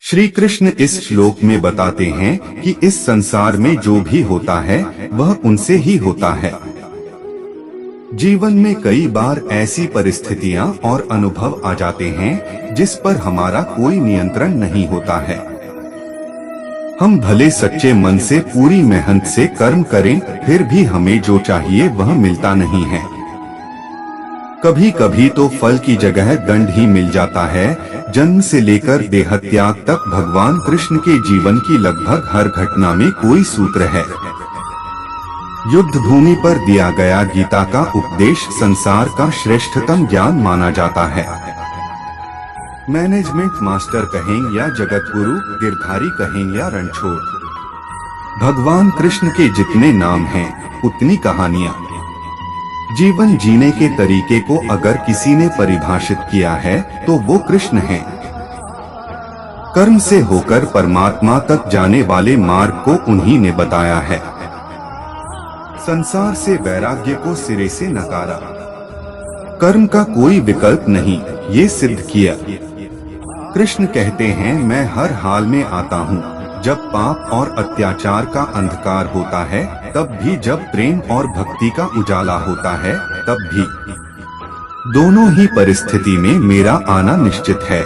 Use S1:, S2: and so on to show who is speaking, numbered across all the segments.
S1: श्री कृष्ण इस श्लोक में बताते हैं कि इस संसार में जो भी होता है वह उनसे ही होता है। जीवन में कई बार ऐसी परिस्थितियां और अनुभव आ जाते हैं जिस पर हमारा कोई नियंत्रण नहीं होता है। हम भले सच्चे मन से पूरी मेहनत से कर्म करें, फिर भी हमें जो चाहिए वह मिलता नहीं है। कभी कभी तो फल की जगह दंड ही मिल जाता है। जन्म से लेकर देहत्याग तक भगवान कृष्ण के जीवन की लगभग हर घटना में कोई सूत्र है। युद्ध भूमि पर दिया गया गीता का उपदेश संसार का श्रेष्ठतम ज्ञान माना जाता है। मैनेजमेंट मास्टर कहें या जगत गुरु, गिरधारी कहें या रणछोड़, भगवान कृष्ण के जितने नाम हैं उतनी कहानियां। जीवन जीने के तरीके को अगर किसी ने परिभाषित किया है तो वो कृष्ण है। कर्म से होकर परमात्मा तक जाने वाले मार्ग को उन्हीं ने बताया है। संसार से वैराग्य को सिरे से नकारा, कर्म का कोई विकल्प नहीं, ये सिद्ध किया। कृष्ण कहते हैं, मैं हर हाल में आता हूँ, जब पाप और अत्याचार का अंधकार होता है तब भी, जब प्रेम और भक्ति का उजाला होता है तब भी। दोनों ही परिस्थिति में मेरा आना निश्चित है।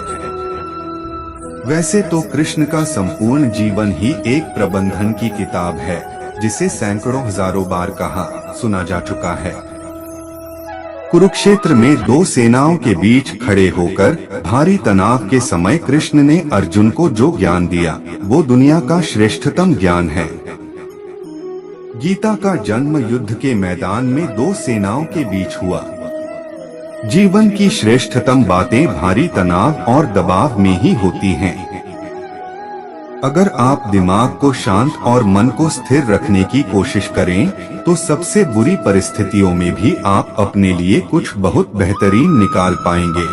S1: वैसे तो कृष्ण का संपूर्ण जीवन ही एक प्रबंधन की किताब है, जिसे सैकड़ों हजारों बार कहा सुना जा चुका है। कुरुक्षेत्र में दो सेनाओं के बीच खड़े होकर भारी तनाव के समय कृष्ण ने अर्जुन को जो ज्ञान दिया वो दुनिया का श्रेष्ठतम ज्ञान है। गीता का जन्म युद्ध के मैदान में दो सेनाओं के बीच हुआ। जीवन की श्रेष्ठतम बातें भारी तनाव और दबाव में ही होती हैं। अगर आप दिमाग को शांत और मन को स्थिर रखने की कोशिश करें तो सबसे बुरी परिस्थितियों में भी आप अपने लिए कुछ बहुत बेहतरीन निकाल पाएंगे।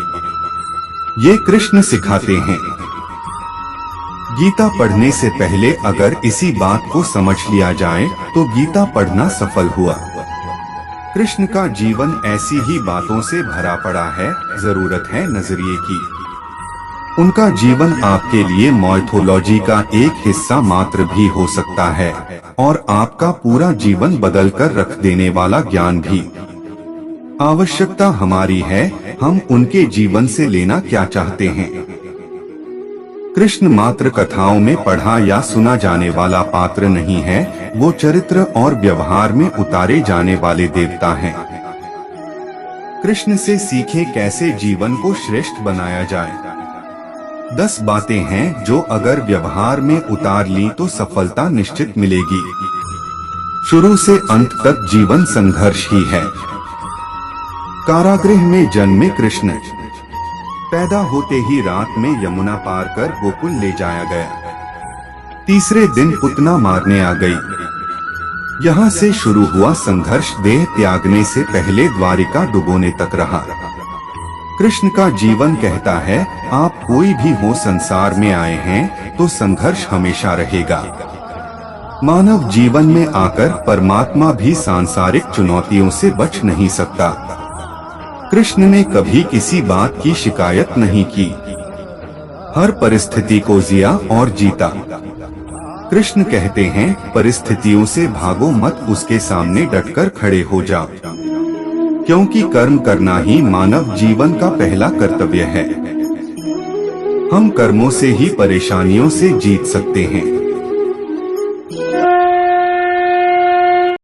S1: ये कृष्ण सिखाते हैं। गीता पढ़ने से पहले अगर इसी बात को समझ लिया जाए तो गीता पढ़ना सफल हुआ। कृष्ण का जीवन ऐसी ही बातों से भरा पड़ा है, जरूरत है नजरिए की। उनका जीवन आपके लिए माइथोलॉजी का एक हिस्सा मात्र भी हो सकता है और आपका पूरा जीवन बदल कर रख देने वाला ज्ञान भी। आवश्यकता हमारी है, हम उनके जीवन से लेना क्या चाहते हैं। कृष्ण मात्र कथाओं में पढ़ा या सुना जाने वाला पात्र नहीं है, वो चरित्र और व्यवहार में उतारे जाने वाले देवता हैं। कृष्ण से सीखें कैसे जीवन को श्रेष्ठ बनाया जाए। 10 बातें हैं जो अगर व्यवहार में उतार ली तो सफलता निश्चित मिलेगी। शुरू से अंत तक जीवन संघर्ष ही है। कारागृह में जन्मे कृष्ण, पैदा होते ही रात में यमुना पार कर गोकुल ले जाया गया। तीसरे दिन पुतना मारने आ गई। यहाँ से शुरू हुआ संघर्ष देह त्यागने से पहले द्वारिका डुबोने तक रहा। कृष्ण का जीवन कहता है, आप कोई भी हो संसार में आए हैं तो संघर्ष हमेशा रहेगा। मानव जीवन में आकर परमात्मा भी सांसारिक चुनौतियों से बच नहीं सकता। कृष्ण ने कभी किसी बात की शिकायत नहीं की, हर परिस्थिति को जिया और जीता। कृष्ण कहते हैं, परिस्थितियों से भागो मत, उसके सामने डटकर खड़े हो जाओ, क्योंकि कर्म करना ही मानव जीवन का पहला कर्तव्य है। हम कर्मों से ही परेशानियों से जीत सकते हैं।